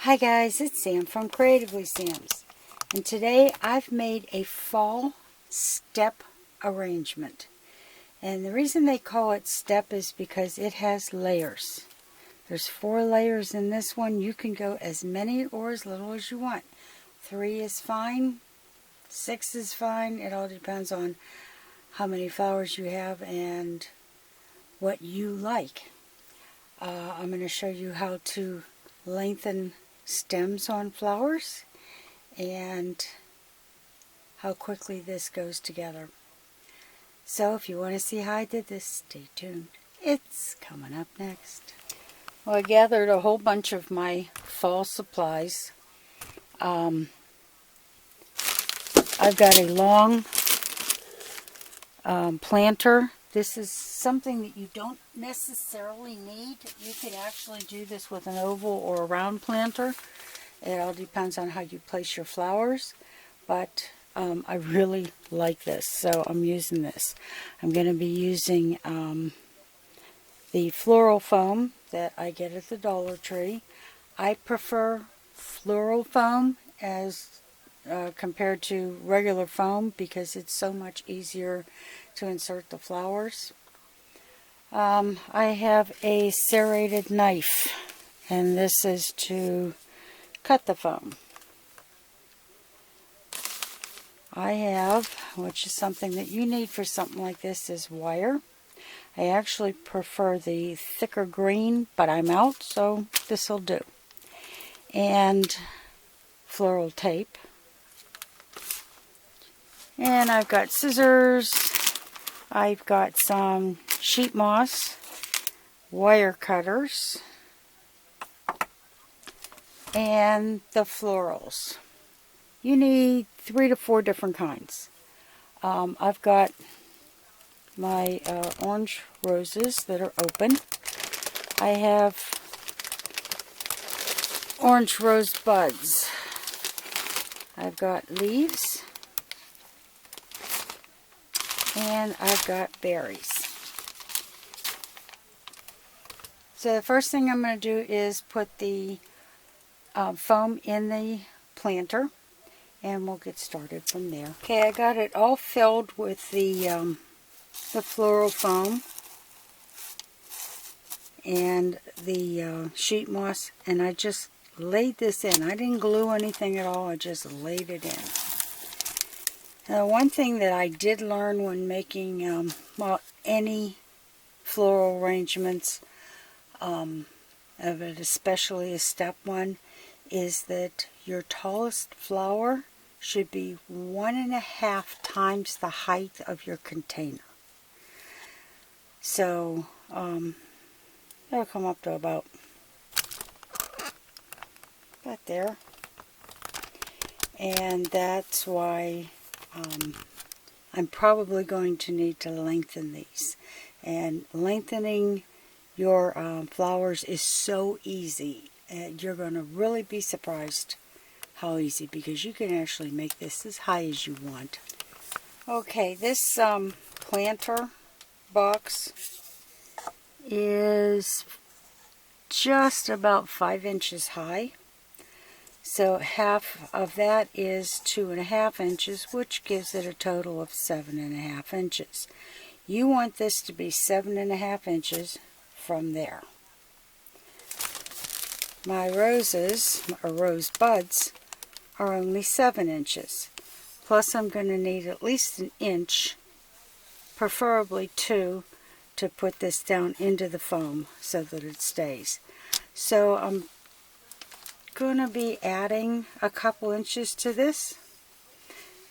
Hi guys, it's Sam from Creatively Sam's, and today I've made a fall step arrangement. And the reason they call it step is because it has layers. There's 4 layers in this one. You can go as many or as little as you want. 3 is fine, 6 is fine. It all depends on how many flowers you have and what you like. I'm going to show you how to lengthen stems on flowers and how quickly this goes together. So if you want to see how I did this, stay tuned. It's coming up next. Well, I gathered a whole bunch of my fall supplies. I've got a long planter. This is something that you don't necessarily need. You could actually do this with an oval or a round planter. It all depends on how you place your flowers, but I really like this, so I'm using this. I'm going to be using the floral foam that I get at the Dollar Tree. I prefer floral foam as compared to regular foam because it's so much easier to insert the flowers. I have a serrated knife, and this is to cut the foam. I have, which is something that you need for something like this, is wire. I actually prefer the thicker green, but I'm out, so this will do. And floral tape. And I've got scissors. I've got some sheet moss, wire cutters, and the florals. You need 3 to 4 different kinds. I've got my orange roses that are open. I have orange rose buds. I've got leaves. And I've got berries. So the first thing I'm going to do is put the foam in the planter, and we'll get started from there. Okay, I got it all filled with the floral foam and the sheet moss, and I just laid this in. I didn't glue anything at all, I just laid it in. Now, one thing that I did learn when making any floral arrangements, of it, especially a step one, is that your tallest flower should be 1.5 times the height of your container. So that'll come up to about there, and that's why I'm probably going to need to lengthen these. And lengthening your flowers is so easy. You're going to really be surprised how easy, because you can actually make this as high as you want. Okay, this planter box is just about 5 inches high. So half of that is 2.5 inches, which gives it a total of 7.5 inches. You want this to be 7.5 inches from there. My roses, or rose buds, are only 7 inches. Plus I'm going to need at least 1 inch, preferably 2, to put this down into the foam so that it stays. So I'm going to be adding a couple inches to this.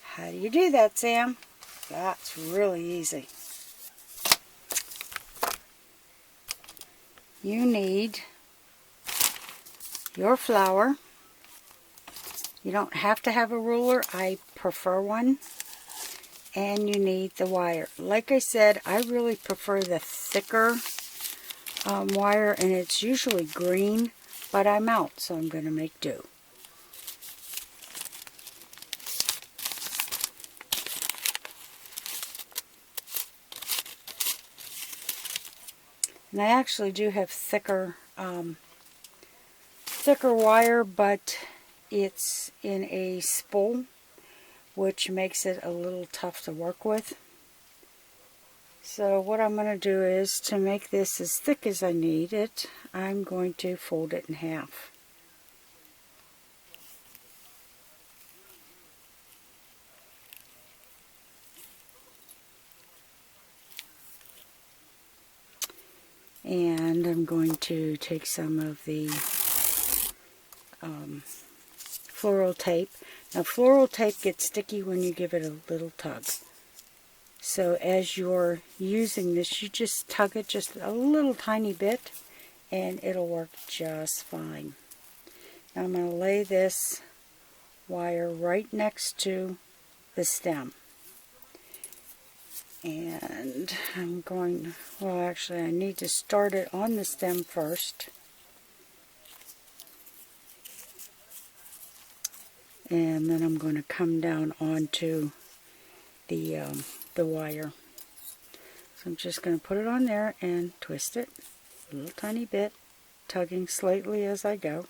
How do you do that, Sam? That's really easy. You need your flower. You don't have to have a ruler. I prefer one. And you need the wire. Like I said, I really prefer the thicker wire, and it's usually green, but I'm out, so I'm going to make do. And I actually do have thicker thicker wire, but it's in a spool, which makes it a little tough to work with. So what I'm going to do is, to make this as thick as I need it, I'm going to fold it in half. And I'm going to take some of the floral tape. Now, floral tape gets sticky when you give it a little tug. So as you're using this, you just tug it just a little tiny bit and it'll work just fine. Now I'm going to lay this wire right next to the stem. And I'm going, well actually I need to start it on the stem first. And then I'm going to come down onto the wire. So I'm just going to put it on there and twist it a little tiny bit, tugging slightly as I go.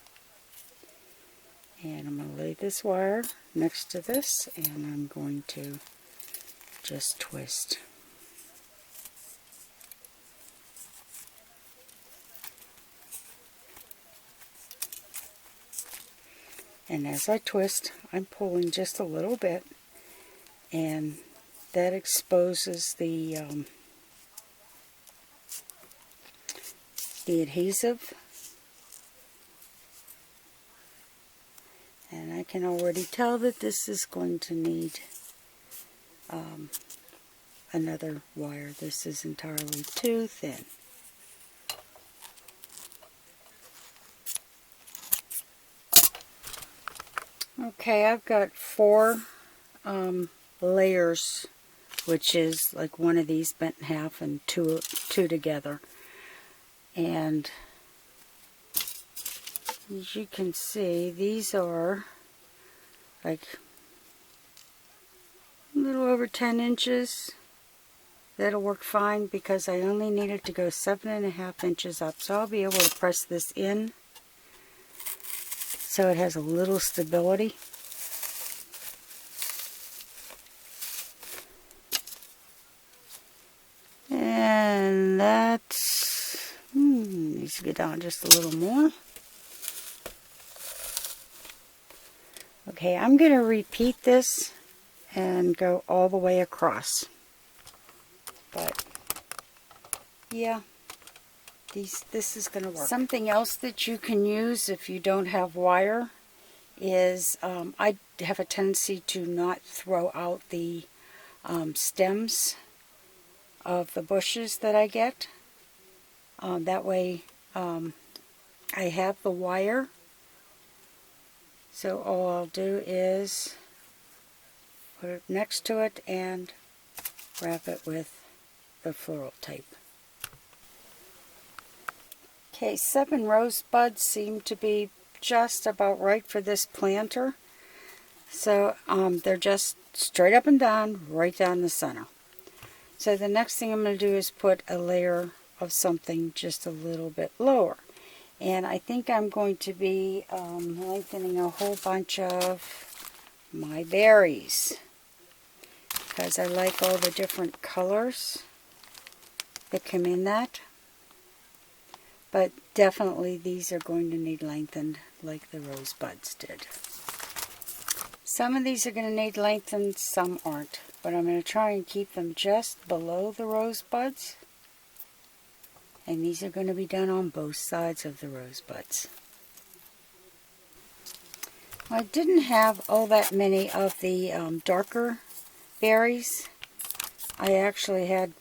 And I'm going to lay this wire next to this, and I'm going to just twist. And as I twist, I'm pulling just a little bit, and that exposes the adhesive. And I can already tell that this is going to need another wire. This is entirely too thin. Okay, I've got 4 layers, which is like one of these bent in half and two together. And as you can see, these are like a little over 10 inches. That'll work fine because I only need it to go 7.5 inches up. So I'll be able to press this in so it has a little stability. And that's needs to get down just a little more. Okay, I'm going to repeat this and go all the way across. But yeah, this is going to work. Something else that you can use if you don't have wire is I have a tendency to not throw out the stems of the bushes that I get. That way I have the wire. So all I'll do is put it next to it and wrap it with the floral tape. Okay, 7 rose buds seem to be just about right for this planter. So they're just straight up and down, right down the center. So the next thing I'm going to do is put a layer of something just a little bit lower. And I think I'm going to be lengthening a whole bunch of my berries, because I like all the different colors that come in that. But definitely these are going to need lengthened like the rose buds did. Some of these are going to need lengthened, some aren't. But I'm going to try and keep them just below the rose buds. And these are going to be done on both sides of the rose buds. I didn't have all that many of the darker berries. I actually had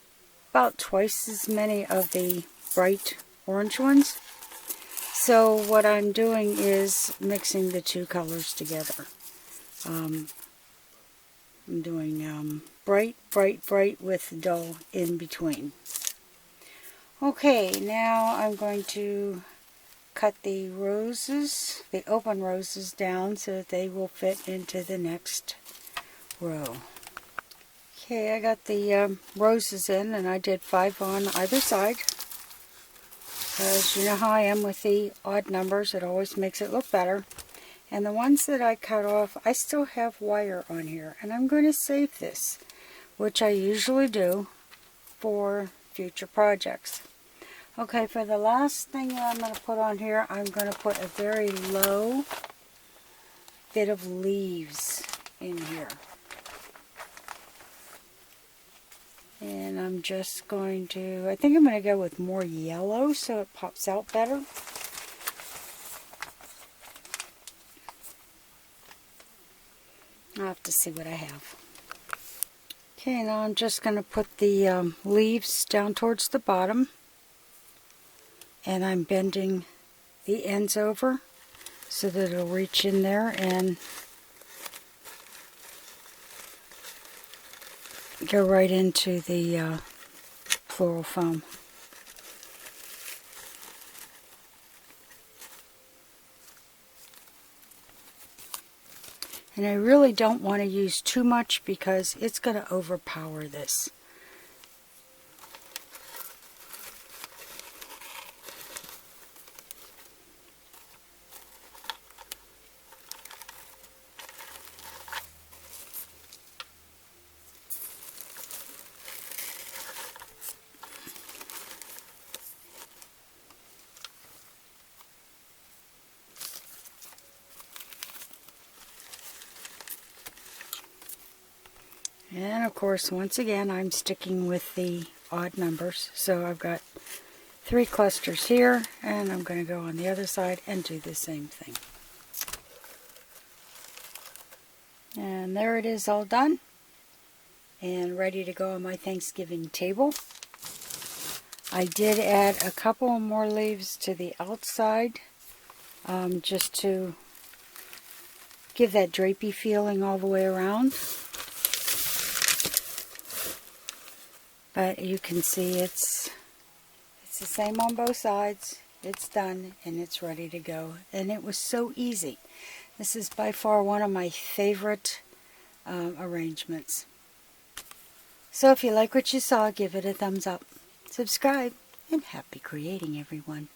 about twice as many of the bright orange ones. So what I'm doing is mixing the two colors together. I'm doing bright, bright, bright with dull in between. Okay, now I'm going to cut the roses, the open roses, down so that they will fit into the next row. Okay, I got the roses in, and I did 5 on either side. Because you know how I am with the odd numbers, it always makes it look better. And the ones that I cut off, I still have wire on here. And I'm going to save this, which I usually do for future projects. Okay, for the last thing that I'm going to put on here, I'm going to put a very low bit of leaves in here. And I'm just going to, I think I'm going to go with more yellow so it pops out better. I'll have to see what I have. Okay, now I'm just going to put the leaves down towards the bottom. And I'm bending the ends over so that it'll reach in there and go right into the floral foam. And I really don't want to use too much because it's going to overpower this. And of course, once again, I'm sticking with the odd numbers. So I've got 3 clusters here, and I'm going to go on the other side and do the same thing. And there it is, all done and ready to go on my Thanksgiving table. I did add a couple more leaves to the outside just to give that drapey feeling all the way around. But you can see it's the same on both sides. It's done and it's ready to go. And it was so easy. This is by far one of my favorite arrangements. So if you like what you saw, give it a thumbs up. Subscribe, and happy creating, everyone.